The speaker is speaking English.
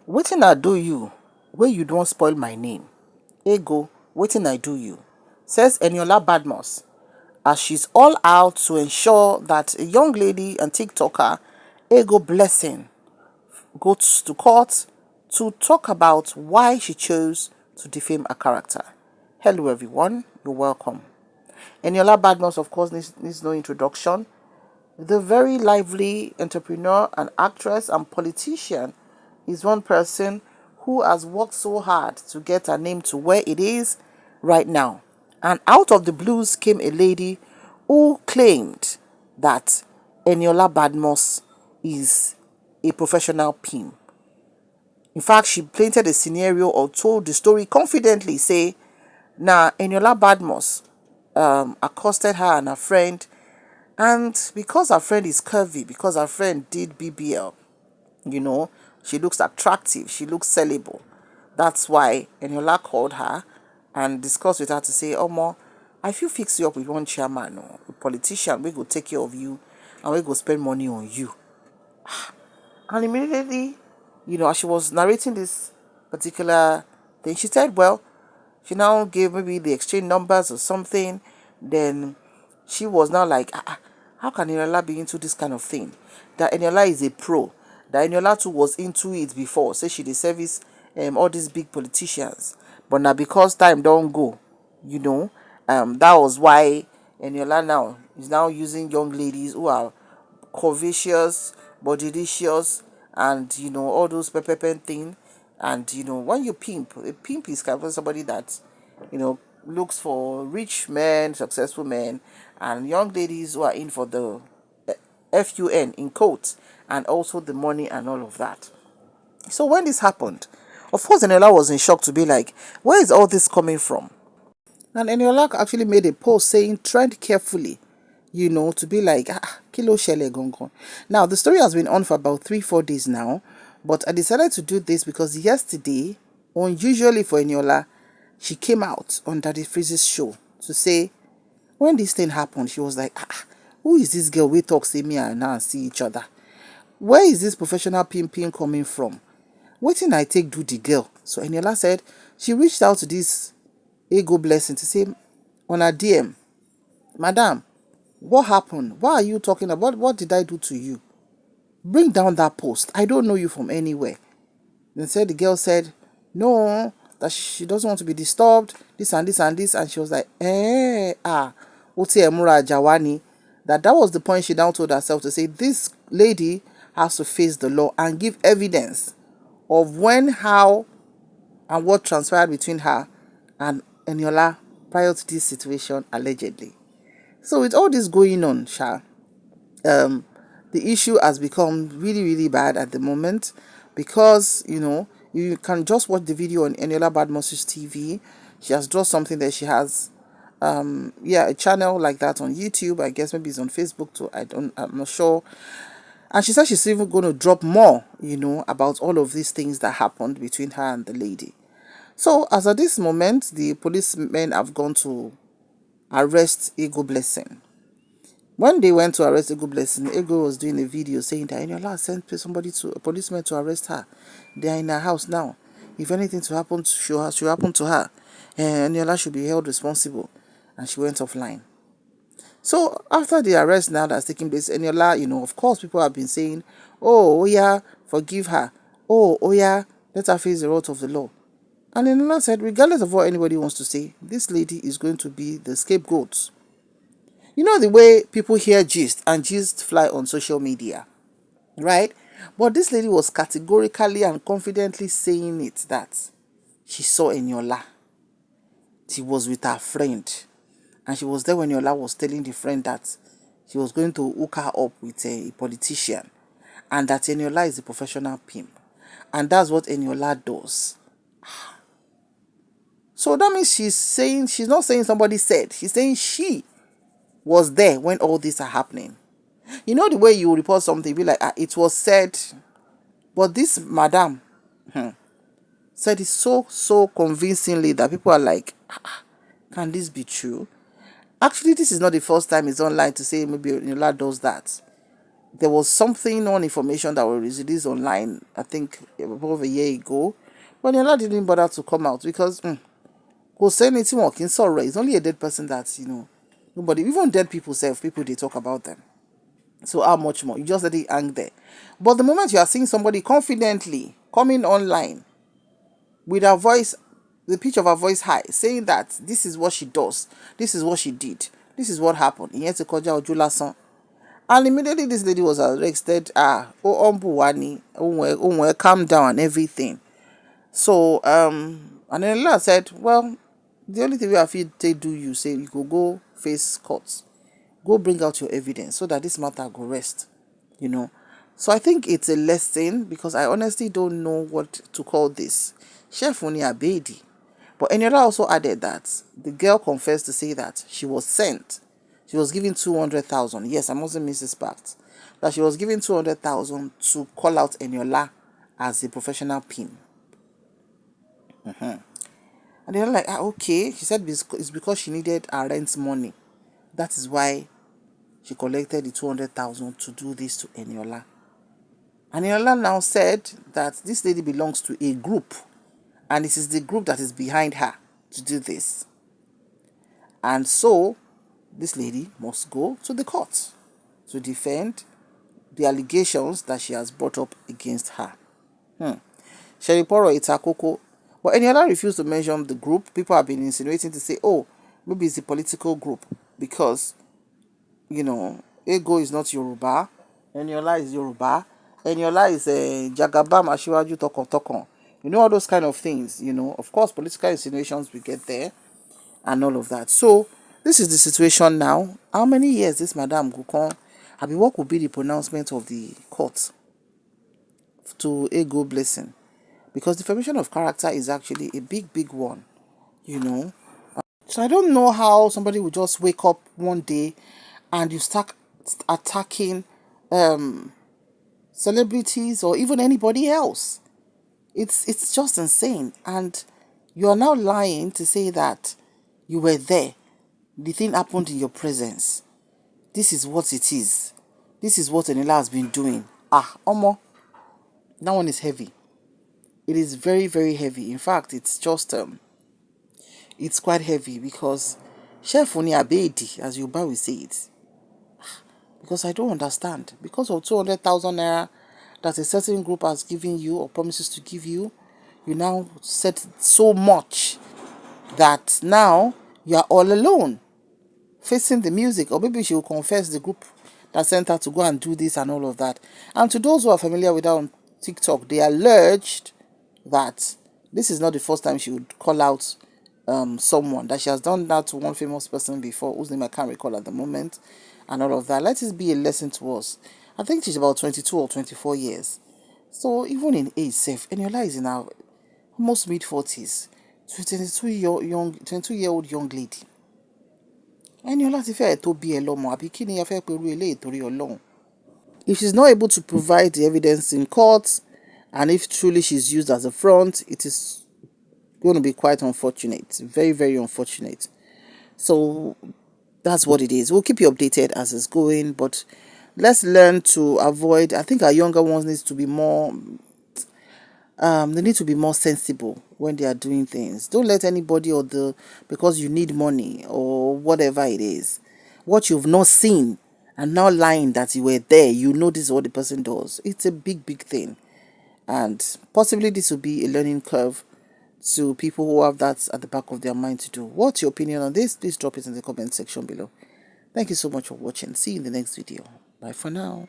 Wetin I do you wey you don spoil my name? Ego, wetin I do you? Says Eniolabadmus, as she's all out to ensure that a young lady and TikToker, Ego Blessing, goes to court to talk about why she chose to defame her character. Hello everyone, you're welcome. Eniola Badmus, of course, needs no introduction. The very lively entrepreneur and actress and politician is one person who has worked so hard to get her name to where it is right now. And out of the blues came a lady who claimed that Eniola Badmus is a professional pimp. In fact, she painted a scenario or told the story confidently, say, now Eniola Badmus accosted her and her friend, and because her friend is curvy, because her friend did BBL, she looks attractive, she looks sellable. That's why Eniola called her and discussed with her to say, Omo, I feel fix you up with one chairman or a politician, we go take care of you and we go spend money on you. And immediately, as she was narrating this particular thing, she said, well, she now gave maybe the exchange numbers or something. Then she was now like, how can Eniola be into this kind of thing? That Eniola is a pro. That Eniola too was into it before. Say she did service all these big politicians. But now because time don't go, that was why Eniola now is now using young ladies who are curvaceous, bodylicious, and all those pepper thing. And when you pimp, a pimp is kind of somebody that looks for rich men, successful men, and young ladies who are in for the fun in quotes, and also the money and all of that. So when this happened, of course Eniola was in shock to be like, where is all this coming from? And Eniola actually made a post saying, tread carefully, to be like, kilo shele gongon. Now, the story has been on for about 3-4 days now, but I decided to do this because yesterday, unusually for Eniola, she came out on Daddy Freeze's show to say, when this thing happened, she was like, who is this girl we talk, see me and now see each other? Where is this professional pimping coming from? Wetin I take do the girl? So Eniola said she reached out to this Ego Blessing to say on her DM, Madam, what happened? Why are you talking about? What did I do to you? Bring down that post. I don't know you from anywhere. Then the girl said, no, that she doesn't want to be disturbed, this and this and this. And she was like, Oti Emura Jawani. That was the point she now told herself to say, this lady has to face the law and give evidence of when, how, and what transpired between her and Eniola prior to this situation, allegedly. So with all this going on, the issue has become really, really bad at the moment because, you can just watch the video on Eniola Badmus' TV. She has drawn something that she has, a channel like that on YouTube. I guess maybe it's on Facebook too. I'm not sure. And she said she's even going to drop more, about all of these things that happened between her and the lady. So as at this moment, the policemen have gone to arrest Ego Blessing. When they went to arrest Ego Blessing, Ego was doing a video saying that Eniola sent a policeman to arrest her. They are in her house now. If anything to happen should happen to her, Eniola should be held responsible. And she went offline. So after the arrest now that's taking place, Eniola, of course people have been saying, oh yeah, forgive her. Oh yeah, let her face the wrath of the law. And Eniola said, regardless of what anybody wants to say, this lady is going to be the scapegoat. You know the way people hear gist and gist fly on social media, right? But this lady was categorically and confidently saying it that she saw Eniola. She was with her friend. And she was there when Eniola was telling the friend that she was going to hook her up with a politician. And that Eniola is a professional pimp. And that's what Eniola does. So that means she's not saying somebody said. She's saying she was there when all this are happening. You know the way you report something, be like, it was said. But this madam said it so convincingly that people are like, can this be true? Actually, this is not the first time it's online to say maybe Eniola does that. there was something on information that was released online, I think above a year ago, but Eniola didn't bother to come out because kò sẹ́ni tí wọn kì í sọ̀rọ̀. It's only a dead person that, nobody, even dead people self, people they talk about them. So how much more? You just let it hang there. But the moment you are seeing somebody confidently coming online with her voice, the pitch of her voice high, saying that this is what she does, this is what she did, this is what happened, ìyẹn ti kọjá ojú lásán. And immediately this lady was arrested. Calm down and everything. So and then Ella said, well, the only thing we have to do, you say you go face court, go bring out your evidence so that this matter go rest. So I think it's a lesson, because I honestly don't know what to call this. Chef Oni Abedi. But Eniola also added that the girl confessed to say that she was sent. She was given 200,000. Yes, I mustn't miss this part. That she was given 200,000 to call out Eniola as a professional pin. And they're like, okay. She said it's because she needed her rent money. That is why she collected the 200,000 to do this to Eniola. And Eniola now said that this lady belongs to a group, and it is the group that is behind her to do this. And so this lady must go to the court to defend the allegations that she has brought up against her. Sheriporo Itakoko. But Eniola refused to mention the group. People have been insinuating to say, oh, maybe it's a political group, because, Ego is not Yoruba. Eniola is Yoruba. Eniola is a Jagabam Ashiwaju Tokon. All those kind of things, Of course, political insinuations will get there and all of that. So, this is the situation now. How many years this Madam Gukon? What would be the pronouncement of the court to Ego Blessing? Because defamation of character is actually a big, big one, So I don't know how somebody would just wake up one day and you start attacking celebrities or even anybody else. It's just insane. And you are now lying to say that you were there. The thing happened in your presence. This is what it is. This is what Eniola has been doing. Omo, that one is heavy. It is very, very heavy. In fact, it's just it's quite heavy, because Chef Oni Abedi, as Yoruba will say it, because I don't understand. Because of 200,000 naira that a certain group has given you or promises to give you, you now set so much that now you are all alone facing the music. Or maybe she will confess the group that sent her to go and do this and all of that. And to those who are familiar with her on TikTok, they alleged that this is not the first time she would call out someone, that she has done that to one famous person before, whose name I can't recall at the moment, and all of that. Let it be a lesson to us. I think she's about 22 or 24 years. So even in age safe, Eniola is in her almost mid-40s. 22-year-old young lady. Eniola ti fẹ́ẹ̀ tó bí ẹ lọ́mọ, àbí kí ni ẹ fẹ́ pe irú eléyìí torí Ọlọ́run? If she's not able to provide the evidence in court, and if truly she's used as a front, it is going to be quite unfortunate. Very, very unfortunate. So that's what it is. We'll keep you updated as it's going, but let's learn to avoid. I think our younger ones need to be more they need to be more sensible when they are doing things. Don't let anybody because you need money or whatever it is, what you've not seen, and now lying that you were there, this is what the person does. It's a big, big thing. And possibly this will be a learning curve to people who have that at the back of their mind to do. What's your opinion on this? Please drop it in the comment section below. Thank you so much for watching. See you in the next video. Bye for now.